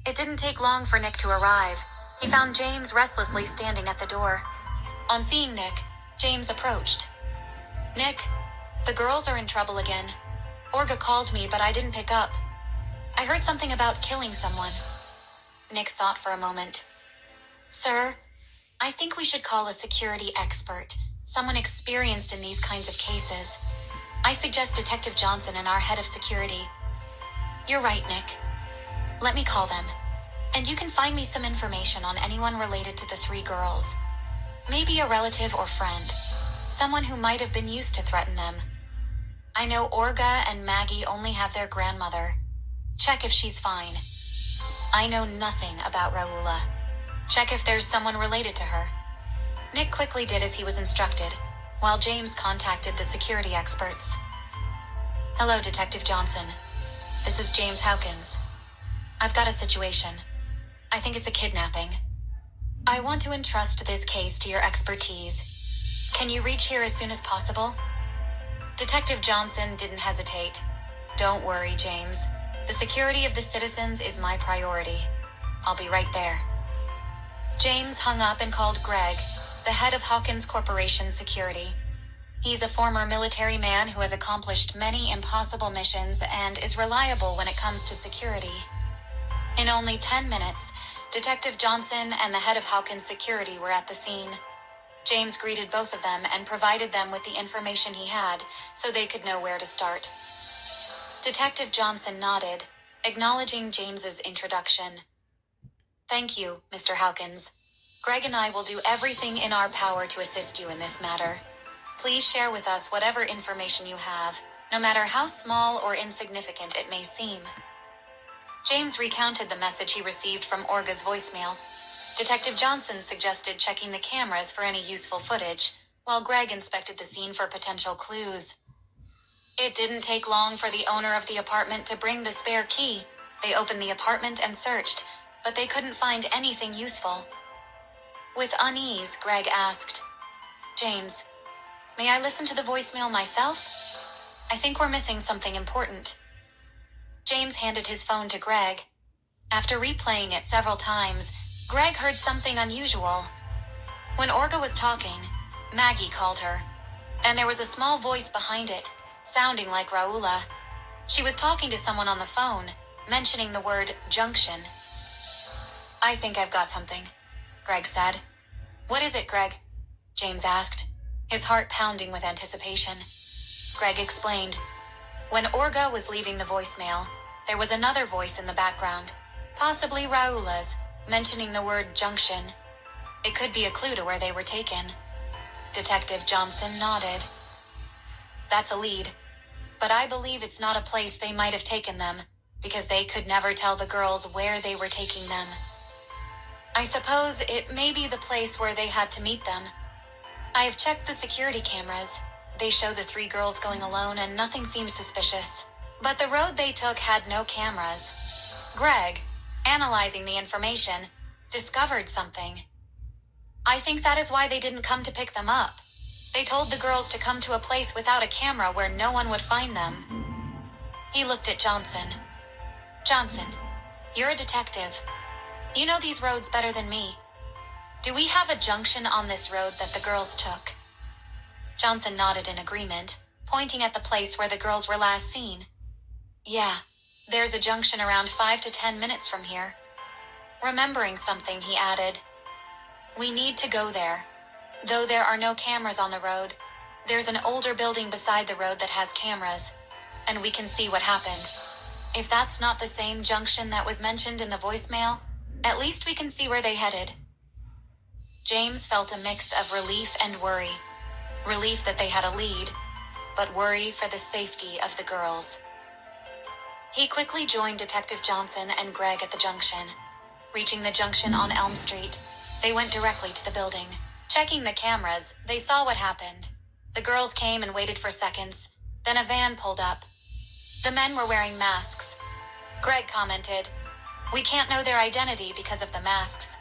It didn't take long for Nick to arrive. He found James restlessly standing at the door. On seeing Nick, James approached. "Nick, the girls are in trouble again. Olga called me, but I didn't pick up. I heard something about killing someone." Nick thought for a moment. "Sir, I think we should call a security expert, someone experienced in these kinds of cases. I suggest Detective Johnson and our head of security." "You're right, Nick. Let me call them. And you can find me some information on anyone related to the three girls. Maybe a relative or friend. Someone who might have been used to threaten them. I know Olga and Maggie only have their grandmother. Check if she's fine. I know nothing about Raula. Check if there's someone related to her." Nick quickly did as he was instructed, while James contacted the security experts. "Hello, Detective Johnson. This is James Hawkins. I've got a situation. I think it's a kidnapping. I want to entrust this case to your expertise. Can you reach here as soon as possible?" Detective Johnson didn't hesitate. "Don't worry, James. The security of the citizens is my priority. I'll be right there." James hung up and called Greg, the head of Hawkins Corporation Security. He's a former military man who has accomplished many impossible missions and is reliable when it comes to security. In only 10 minutes, Detective Johnson and the head of Hawkins Security were at the scene. James greeted both of them and provided them with the information he had so they could know where to start. Detective Johnson nodded, acknowledging James's introduction. "Thank you, Mr. Hawkins. Greg and I will do everything in our power to assist you in this matter. Please share with us whatever information you have, no matter how small or insignificant it may seem." James recounted the message he received from Olga's voicemail. Detective Johnson suggested checking the cameras for any useful footage, while Greg inspected the scene for potential clues. It didn't take long for the owner of the apartment to bring the spare key. They opened the apartment and searched, but they couldn't find anything useful. With unease, Greg asked, "James, may I listen to the voicemail myself? I think we're missing something important." James handed his phone to Greg. After replaying it several times, Greg heard something unusual. When Olga was talking, Maggie called her, and there was a small voice behind it, sounding like Raula. She was talking to someone on the phone, mentioning the word junction. "I think I've got something," Greg said. "What is it, Greg?" James asked, his heart pounding with anticipation. Greg explained. When Olga was leaving the voicemail, there was another voice in the background, possibly Raula's, mentioning the word junction. It could be a clue to where they were taken. Detective Johnson nodded. "That's a lead, but I believe it's not a place they might have taken them, because they could never tell the girls where they were taking them. I suppose it may be the place where they had to meet them. I have checked the security cameras. They show the three girls going alone and nothing seems suspicious. But the road they took had no cameras." Greg, analyzing the information, discovered something. "I think that is why they didn't come to pick them up. They told the girls to come to a place without a camera where no one would find them." He looked at Johnson. "Johnson, you're a detective. You know these roads better than me. Do we have a junction on this road that the girls took?" Johnson nodded in agreement, pointing at the place where the girls were last seen. "Yeah, there's a junction around 5 to 10 minutes from here." Remembering something, he added, "We need to go there. Though there are no cameras on the road, there's an older building beside the road that has cameras, and we can see what happened. If that's not the same junction that was mentioned in the voicemail, at least we can see where they headed." James felt a mix of relief and worry. Relief that they had a lead, but worry for the safety of the girls. He quickly joined Detective Johnson and Greg at the junction. Reaching the junction on Elm Street, they went directly to the building. Checking the cameras, they saw what happened. The girls came and waited for seconds. Then a van pulled up. The men were wearing masks. Greg commented, "We can't know their identity because of the masks."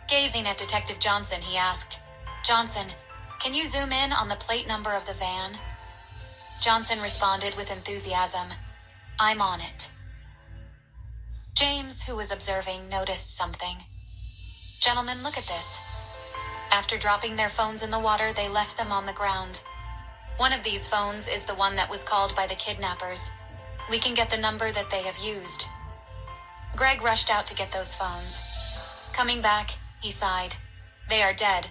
Gazing at Detective Johnson, he asked, "Johnson, can you zoom in on the plate number of the van?" Johnson responded with enthusiasm, "I'm on it." James, who was observing, noticed something. "Gentlemen, look at this." After dropping their phones in the water, they left them on the ground. "One of these phones is the one that was called by the kidnappers. We can get the number that they have used." Greg rushed out to get those phones. Coming back, he sighed. "They are dead,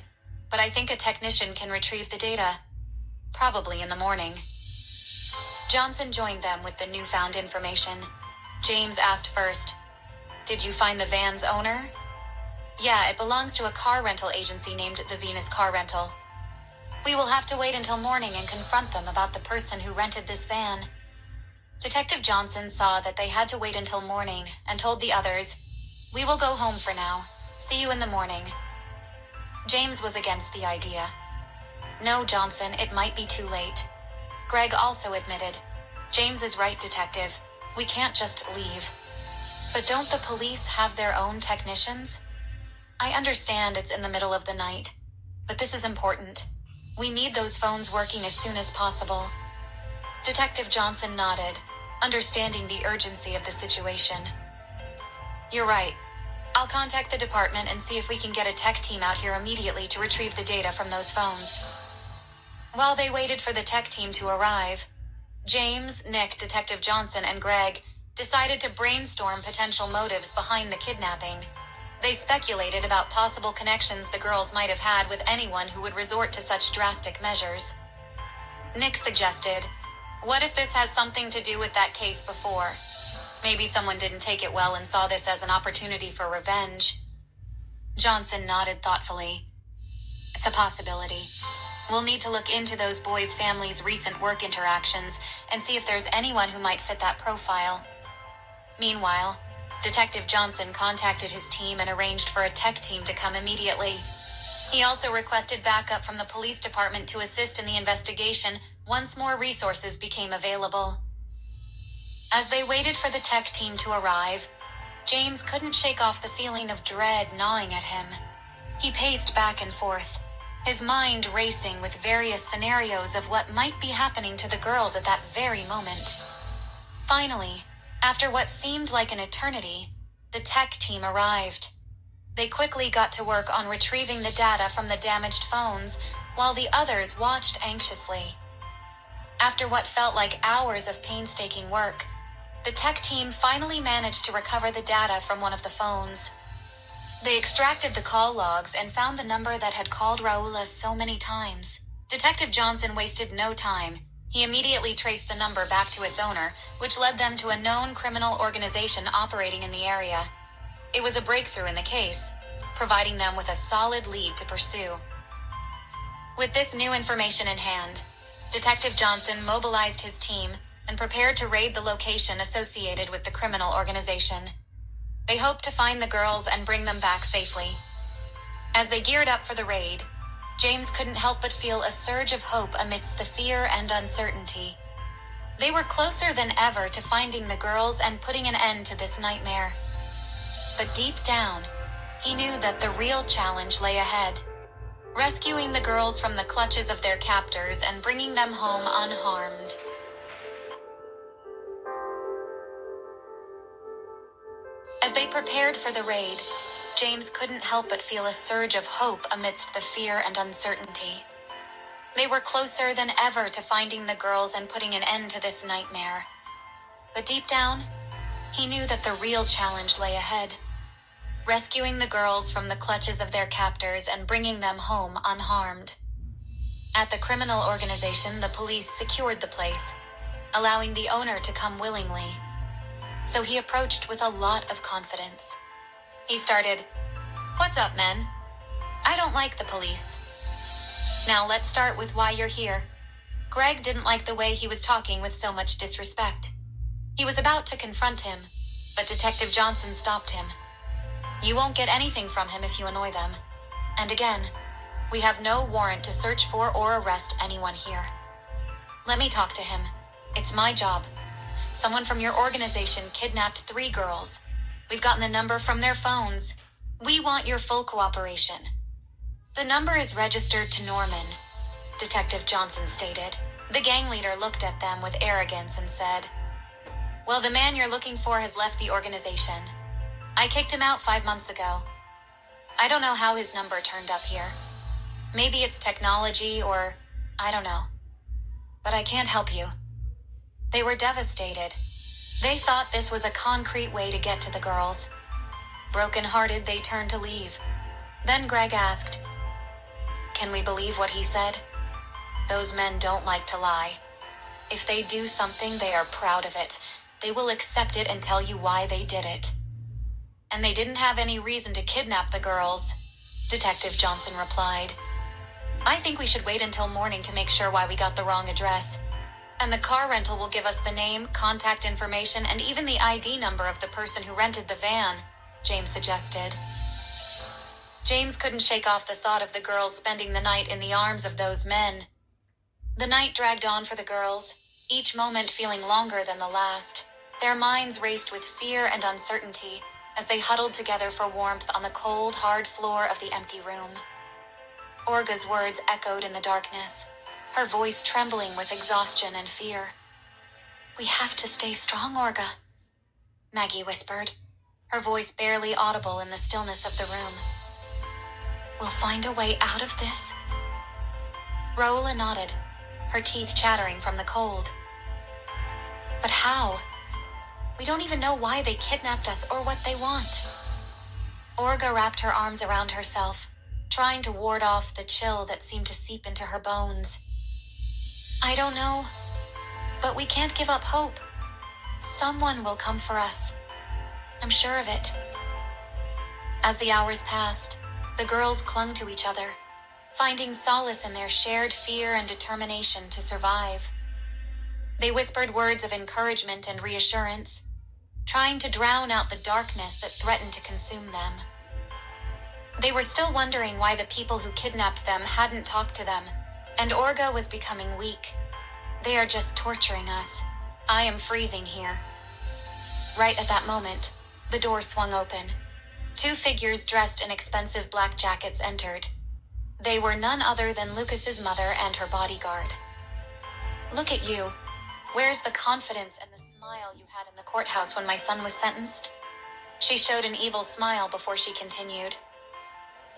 but I think a technician can retrieve the data. Probably in the morning." Johnson joined them with the newfound information. James asked first, "Did you find the van's owner?" "Yeah, it belongs to a car rental agency named the Venus Car Rental. We will have to wait until morning and confront them about the person who rented this van." Detective Johnson saw that they had to wait until morning and told the others, "We will go home for now. See you in the morning." James was against the idea. "No, Johnson, it might be too late." Greg also admitted, "James is right, Detective. We can't just leave." "But don't the police have their own technicians?" "I understand it's in the middle of the night, but this is important. We need those phones working as soon as possible." Detective Johnson nodded, understanding the urgency of the situation. "You're right. I'll contact the department and see if we can get a tech team out here immediately to retrieve the data from those phones." While they waited for the tech team to arrive, James, Nick, Detective Johnson, and Greg decided to brainstorm potential motives behind the kidnapping. They speculated about possible connections the girls might have had with anyone who would resort to such drastic measures. Nick suggested, "What if this has something to do with that case before? Maybe someone didn't take it well and saw this as an opportunity for revenge." Johnson nodded thoughtfully. "It's a possibility. We'll need to look into those boys' families' recent work interactions and see if there's anyone who might fit that profile." Meanwhile, Detective Johnson contacted his team and arranged for a tech team to come immediately. He also requested backup from the police department to assist in the investigation once more resources became available. As they waited for the tech team to arrive, James couldn't shake off the feeling of dread gnawing at him. He paced back and forth, his mind racing with various scenarios of what might be happening to the girls at that very moment. Finally, after what seemed like an eternity, the tech team arrived. They quickly got to work on retrieving the data from the damaged phones, while the others watched anxiously. After what felt like hours of painstaking work, the tech team finally managed to recover the data from one of the phones. They extracted the call logs and found the number that had called Raula so many times. Detective Johnson wasted no time. He immediately traced the number back to its owner, which led them to a known criminal organization operating in the area. It was a breakthrough in the case, providing them with a solid lead to pursue. With this new information in hand, Detective Johnson mobilized his team and prepared to raid the location associated with the criminal organization. They hoped to find the girls and bring them back safely. As they geared up for the raid, James couldn't help but feel a surge of hope amidst the fear and uncertainty. They were closer than ever to finding the girls and putting an end to this nightmare. But deep down, he knew that the real challenge lay ahead: rescuing the girls from the clutches of their captors and bringing them home unharmed. As they prepared for the raid, James couldn't help but feel a surge of hope amidst the fear and uncertainty. They were closer than ever to finding the girls and putting an end to this nightmare. But deep down, he knew that the real challenge lay ahead: rescuing the girls from the clutches of their captors and bringing them home unharmed. At the criminal organization, the police secured the place, allowing the owner to come willingly. So he approached with a lot of confidence. He started, "What's up, men? I don't like the police. Now let's start with why you're here." Greg didn't like the way he was talking with so much disrespect. He was about to confront him, but Detective Johnson stopped him. "You won't get anything from him if you annoy them. And again, we have no warrant to search for or arrest anyone here. Let me talk to him. It's my job. Someone from your organization kidnapped 3 girls. We've gotten the number from their phones. We want your full cooperation." "The number is registered to Norman," Detective Johnson stated. The gang leader looked at them with arrogance and said, Well, the man you're looking for has left the organization. I kicked him out 5 months ago. I don't know how his number turned up here. Maybe it's technology or I don't know. But I can't help you. They were devastated. They thought this was a concrete way to get to the girls. Broken-hearted, they turned to leave. Then Greg asked, "Can we believe what he said? Those men don't like to lie. If they do something, they are proud of it. They will accept it and tell you why they did it. And they didn't have any reason to kidnap the girls," Detective Johnson replied. "I think we should wait until morning to make sure why we got the wrong address. And the car rental will give us the name, contact information, and even the ID number of the person who rented the van," James suggested. James couldn't shake off the thought of the girls spending the night in the arms of those men. The night dragged on for the girls, each moment feeling longer than the last. Their minds raced with fear and uncertainty as they huddled together for warmth on the cold, hard floor of the empty room. Olga's words echoed in the darkness, her voice trembling with exhaustion and fear. "We have to stay strong, Olga," Maggie whispered, her voice barely audible in the stillness of the room. "We'll find a way out of this." Raoula nodded, her teeth chattering from the cold. "But how? We don't even know why they kidnapped us or what they want." Olga wrapped her arms around herself, trying to ward off the chill that seemed to seep into her bones. "I don't know, but we can't give up hope. Someone will come for us. I'm sure of it." As the hours passed, the girls clung to each other, finding solace in their shared fear and determination to survive. They whispered words of encouragement and reassurance, trying to drown out the darkness that threatened to consume them. They were still wondering why the people who kidnapped them hadn't talked to them, and Olga was becoming weak. "They are just torturing us. I am freezing here." Right at that moment, the door swung open. 2 figures dressed in expensive black jackets entered. They were none other than Lucas's mother and her bodyguard. "Look at you. Where's the confidence and the smile you had in the courthouse when my son was sentenced?" She showed an evil smile before she continued.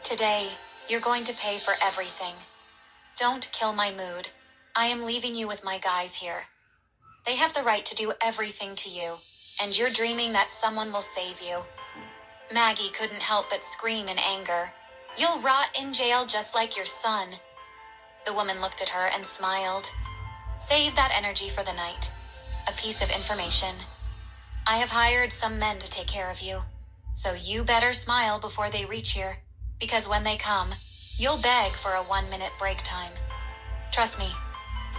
"Today, you're going to pay for everything. Don't kill my mood. I am leaving you with my guys here. They have the right to do everything to you, and you're dreaming that someone will save you." Maggie couldn't help but scream in anger. "You'll rot in jail just like your son." The woman looked at her and smiled. "Save that energy for the night. A piece of information. I have hired some men to take care of you, so you better smile before they reach here, because when they come, you'll beg for a 1-minute break time. Trust me,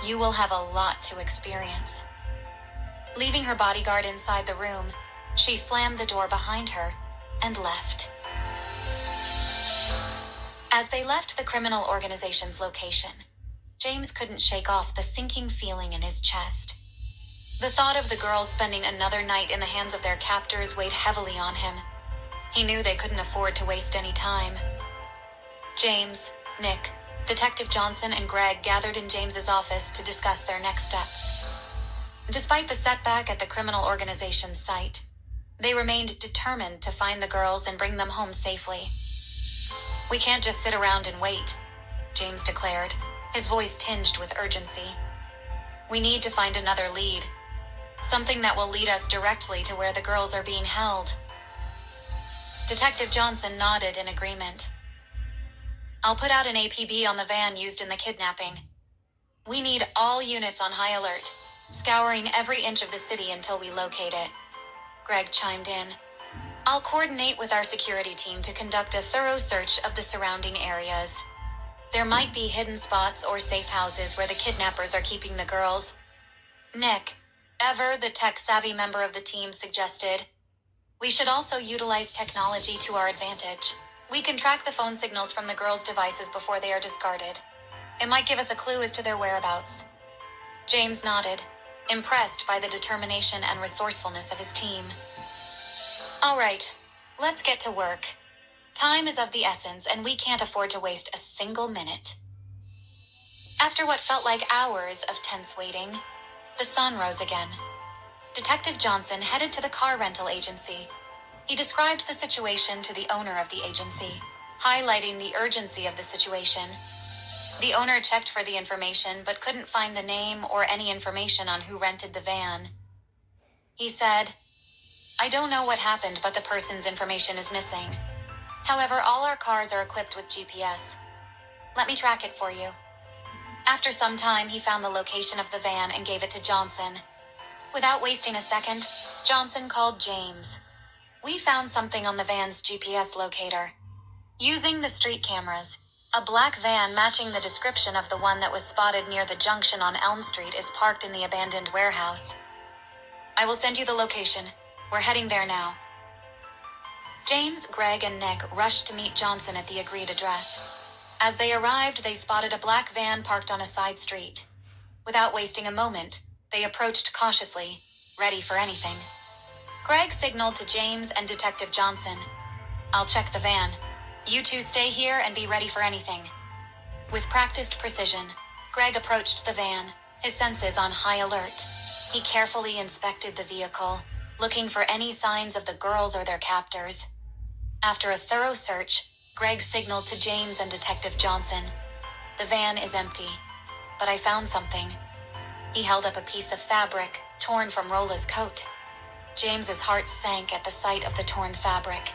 you will have a lot to experience." Leaving her bodyguard inside the room, she slammed the door behind her and left. As they left the criminal organization's location, James couldn't shake off the sinking feeling in his chest. The thought of the girls spending another night in the hands of their captors weighed heavily on him. He knew they couldn't afford to waste any time. James, Nick, Detective Johnson, and Greg gathered in James's office to discuss their next steps. Despite the setback at the criminal organization's site, they remained determined to find the girls and bring them home safely. "We can't just sit around and wait," James declared, his voice tinged with urgency. "We need to find another lead, something that will lead us directly to where the girls are being held." Detective Johnson nodded in agreement. "I'll put out an APB on the van used in the kidnapping. We need all units on high alert, scouring every inch of the city until we locate it," Greg chimed in. "I'll coordinate with our security team to conduct a thorough search of the surrounding areas. There might be hidden spots or safe houses where the kidnappers are keeping the girls." Nick, ever the tech-savvy member of the team, suggested, "We should also utilize technology to our advantage. We can track the phone signals from the girls' devices before they are discarded. It might give us a clue as to their whereabouts." James nodded, impressed by the determination and resourcefulness of his team. "All right, let's get to work. Time is of the essence, and we can't afford to waste a single minute." After what felt like hours of tense waiting, the sun rose again. Detective Johnson headed to the car rental agency. He described the situation to the owner of the agency, highlighting the urgency of the situation. The owner checked for the information but couldn't find the name or any information on who rented the van. He said, "I don't know what happened, but the person's information is missing. However, all our cars are equipped with GPS. Let me track it for you." After some time, he found the location of the van and gave it to Johnson. Without wasting a second, Johnson called James. "We found something on the van's GPS locator. Using the street cameras, a black van matching the description of the one that was spotted near the junction on Elm Street is parked in the abandoned warehouse. I will send you the location. We're heading there now." James, Greg, and Nick rushed to meet Johnson at the agreed address. As they arrived, they spotted a black van parked on a side street. Without wasting a moment, they approached cautiously, ready for anything. Greg signaled to James and Detective Johnson, "I'll check the van. You two stay here and be ready for anything." With practiced precision, Greg approached the van, his senses on high alert. He carefully inspected the vehicle, looking for any signs of the girls or their captors. After a thorough search, Greg signaled to James and Detective Johnson, "The van is empty, but I found something." He held up a piece of fabric, torn from Rola's coat. James's heart sank at the sight of the torn fabric.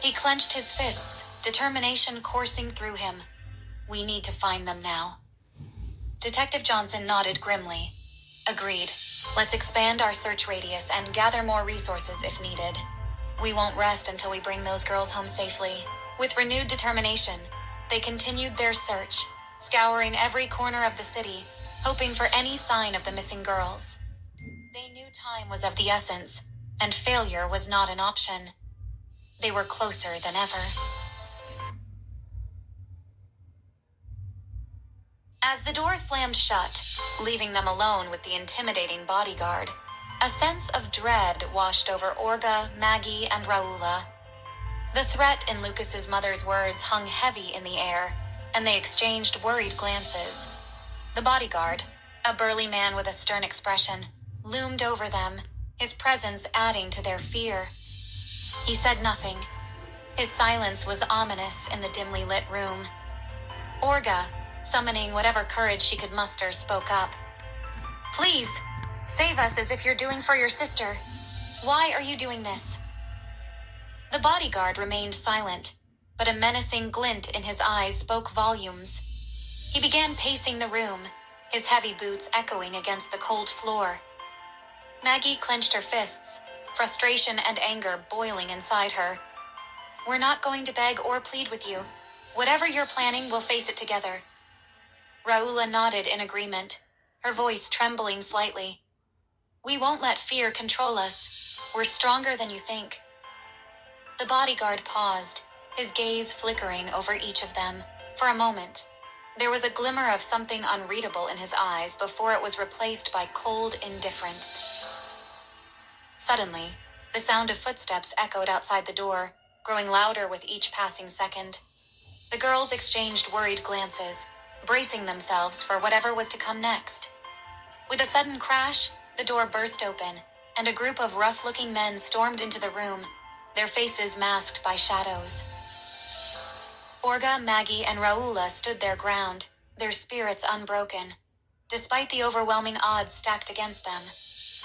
He clenched his fists, determination coursing through him. "We need to find them now." Detective Johnson nodded grimly. "Agreed. Let's expand our search radius and gather more resources if needed. We won't rest until we bring those girls home safely." With renewed determination, they continued their search, scouring every corner of the city, hoping for any sign of the missing girls. They knew time was of the essence, and failure was not an option. They were closer than ever. As the door slammed shut, leaving them alone with the intimidating bodyguard, a sense of dread washed over Olga, Maggie, and Raula. The threat in Lucas's mother's words hung heavy in the air, and they exchanged worried glances. The bodyguard, a burly man with a stern expression, loomed over them, his presence adding to their fear. He said nothing. His silence was ominous in the dimly lit room. Olga, summoning whatever courage she could muster, spoke up. "Please, save us as if you're doing for your sister. Why are you doing this?" The bodyguard remained silent, but a menacing glint in his eyes spoke volumes. He began pacing the room, his heavy boots echoing against the cold floor. Maggie clenched her fists, frustration and anger boiling inside her. "We're not going to beg or plead with you. Whatever you're planning, we'll face it together." Raula nodded in agreement, her voice trembling slightly. "We won't let fear control us. We're stronger than you think." The bodyguard paused, his gaze flickering over each of them. For a moment, there was a glimmer of something unreadable in his eyes before it was replaced by cold indifference. Suddenly, the sound of footsteps echoed outside the door, growing louder with each passing second. The girls exchanged worried glances, bracing themselves for whatever was to come next. With a sudden crash, the door burst open, and a group of rough-looking men stormed into the room, their faces masked by shadows. Olga, Maggie, and Raula stood their ground, their spirits unbroken, despite the overwhelming odds stacked against them.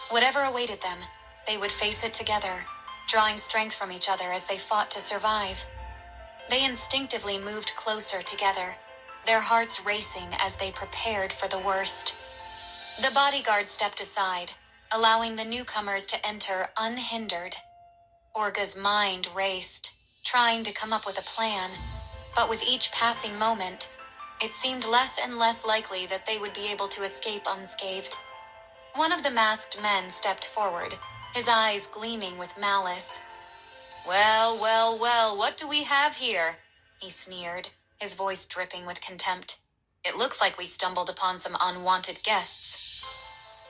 Whatever awaited them, they would face it together, drawing strength from each other as they fought to survive. They instinctively moved closer together, their hearts racing as they prepared for the worst. The bodyguard stepped aside, allowing the newcomers to enter unhindered. Olga's mind raced, trying to come up with a plan, but with each passing moment, it seemed less and less likely that they would be able to escape unscathed. One of the masked men stepped forward, his eyes gleaming with malice. Well, well, well, what do we have here?" he sneered, his voice dripping with contempt. "It looks like we stumbled upon some unwanted guests."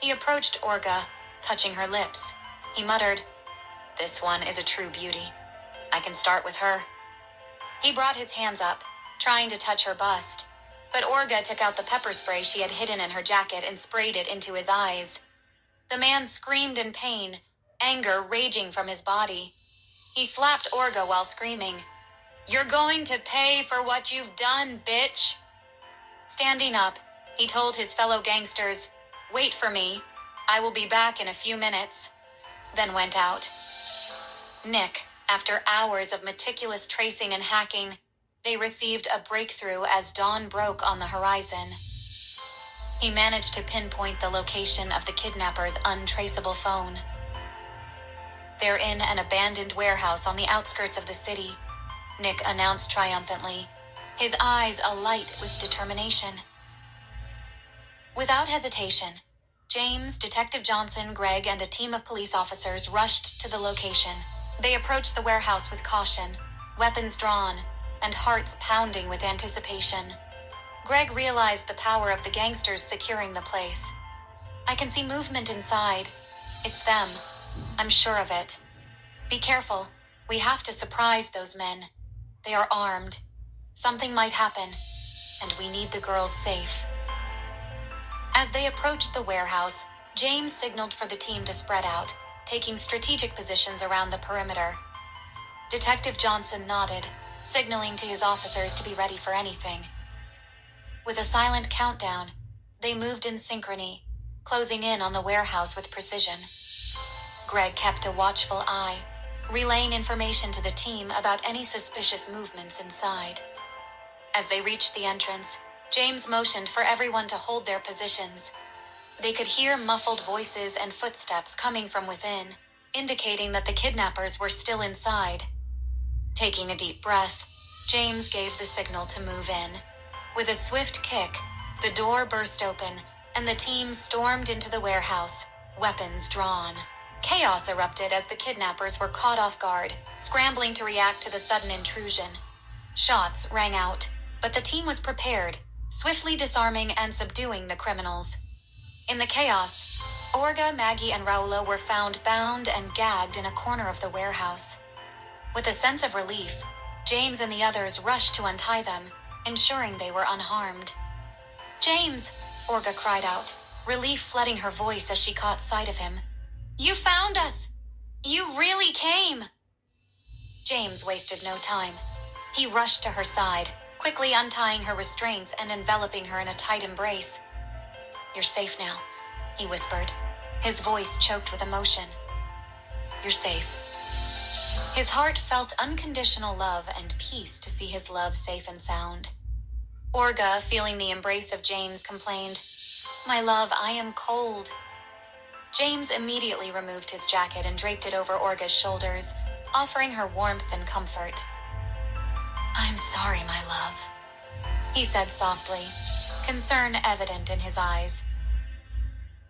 He approached Olga, touching her lips. He muttered, "This one is a true beauty. I can start with her." He brought his hands up, trying to touch her bust, but Olga took out the pepper spray she had hidden in her jacket and sprayed it into his eyes. The man screamed in pain, anger raging from his body. He slapped Orga while screaming, "You're going to pay for what you've done, bitch!" Standing up, he told his fellow gangsters, "Wait for me. I will be back in a few minutes," then went out. Nick, after hours of meticulous tracing and hacking, they received a breakthrough as dawn broke on the horizon. He managed to pinpoint the location of the kidnapper's untraceable phone. "They're in an abandoned warehouse on the outskirts of the city," Nick announced triumphantly, his eyes alight with determination. Without hesitation, James, Detective Johnson, Greg, and a team of police officers rushed to the location. They approached the warehouse with caution, weapons drawn, and hearts pounding with anticipation. Greg realized the power of the gangsters securing the place. "I can see movement inside. It's them. I'm sure of it. Be careful. We have to surprise those men. They are armed. Something might happen, and we need the girls safe." As they approached the warehouse, James signaled for the team to spread out, taking strategic positions around the perimeter. Detective Johnson nodded, signaling to his officers to be ready for anything. With a silent countdown, they moved in synchrony, closing in on the warehouse with precision. Greg kept a watchful eye, relaying information to the team about any suspicious movements inside. As they reached the entrance, James motioned for everyone to hold their positions. They could hear muffled voices and footsteps coming from within, indicating that the kidnappers were still inside. Taking a deep breath, James gave the signal to move in. With a swift kick, the door burst open, and the team stormed into the warehouse, weapons drawn. Chaos erupted as the kidnappers were caught off guard, scrambling to react to the sudden intrusion. Shots rang out, but the team was prepared, swiftly disarming and subduing the criminals. In the chaos, Orga, Maggie, and Raula were found bound and gagged in a corner of the warehouse. With a sense of relief, James and the others rushed to untie them, ensuring they were unharmed. "James!" Orga cried out, relief flooding her voice as she caught sight of him. "You found us! You really came!" James wasted no time. He rushed to her side, quickly untying her restraints and enveloping her in a tight embrace. "You're safe now," he whispered, his voice choked with emotion. "You're safe." His heart felt unconditional love and peace to see his love safe and sound. Orga, feeling the embrace of James, complained, "My love, I am cold." James immediately removed his jacket and draped it over Orga's shoulders, offering her warmth and comfort. "I'm sorry, my love," he said softly, concern evident in his eyes.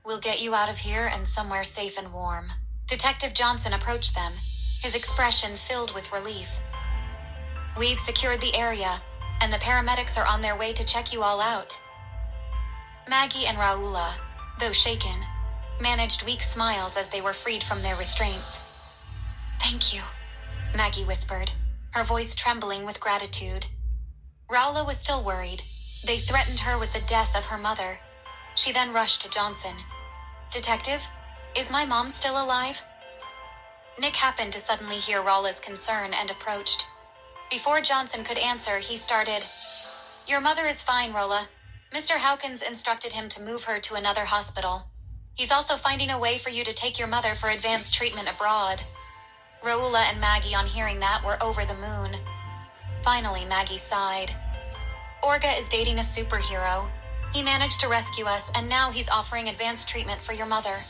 "We'll get you out of here and somewhere safe and warm." Detective Johnson approached them, his expression filled with relief. "We've secured the area, and the paramedics are on their way to check you all out." Maggie and Raula, though shaken, managed weak smiles as they were freed from their restraints. "Thank you," Maggie whispered, her voice trembling with gratitude. Raula was still worried. They threatened her with the death of her mother. She then rushed to Johnson. "Detective, is my mom still alive?" Nick happened to suddenly hear Raula's concern and approached. Before Johnson could answer, he started, "Your mother is fine, Raula. Mr. Hawkins instructed him to move her to another hospital. He's also finding a way for you to take your mother for advanced treatment abroad." Raula and Maggie, on hearing that, were over the moon. Finally, Maggie sighed. "Orga is dating a superhero. He managed to rescue us, and now he's offering advanced treatment for your mother."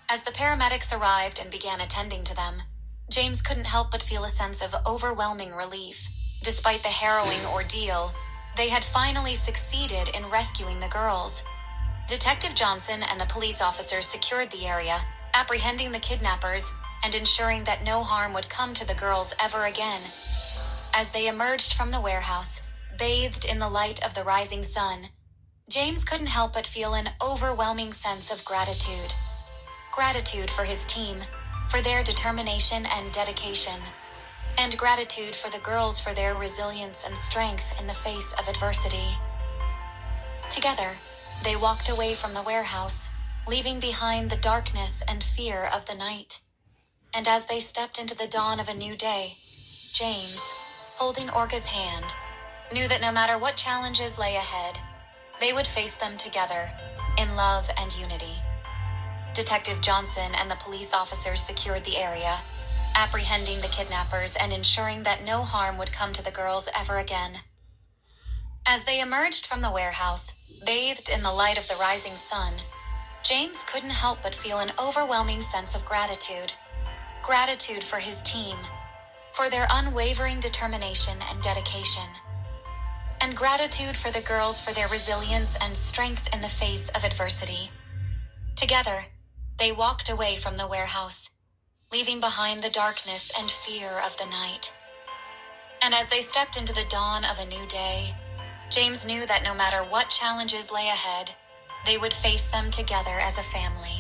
As the paramedics arrived and began attending to them, James couldn't help but feel a sense of overwhelming relief. Despite the harrowing ordeal, they had finally succeeded in rescuing the girls. Detective Johnson and the police officers secured the area, apprehending the kidnappers and ensuring that no harm would come to the girls ever again. As they emerged from the warehouse, bathed in the light of the rising sun, James couldn't help but feel an overwhelming sense of gratitude. Gratitude for his team, for their determination and dedication, and gratitude for the girls for their resilience and strength in the face of adversity. Together, they walked away from the warehouse, leaving behind the darkness and fear of the night. And as they stepped into the dawn of a new day, James, holding Orga's hand, knew that no matter what challenges lay ahead, they would face them together, in love and unity. Detective Johnson and the police officers secured the area, apprehending the kidnappers and ensuring that no harm would come to the girls ever again. As they emerged from the warehouse, bathed in the light of the rising sun, James couldn't help but feel an overwhelming sense of gratitude. Gratitude for his team, for their unwavering determination and dedication. And gratitude for the girls for their resilience and strength in the face of adversity. Together, they walked away from the warehouse, leaving behind the darkness and fear of the night. And as they stepped into the dawn of a new day, James knew that no matter what challenges lay ahead, they would face them together as a family.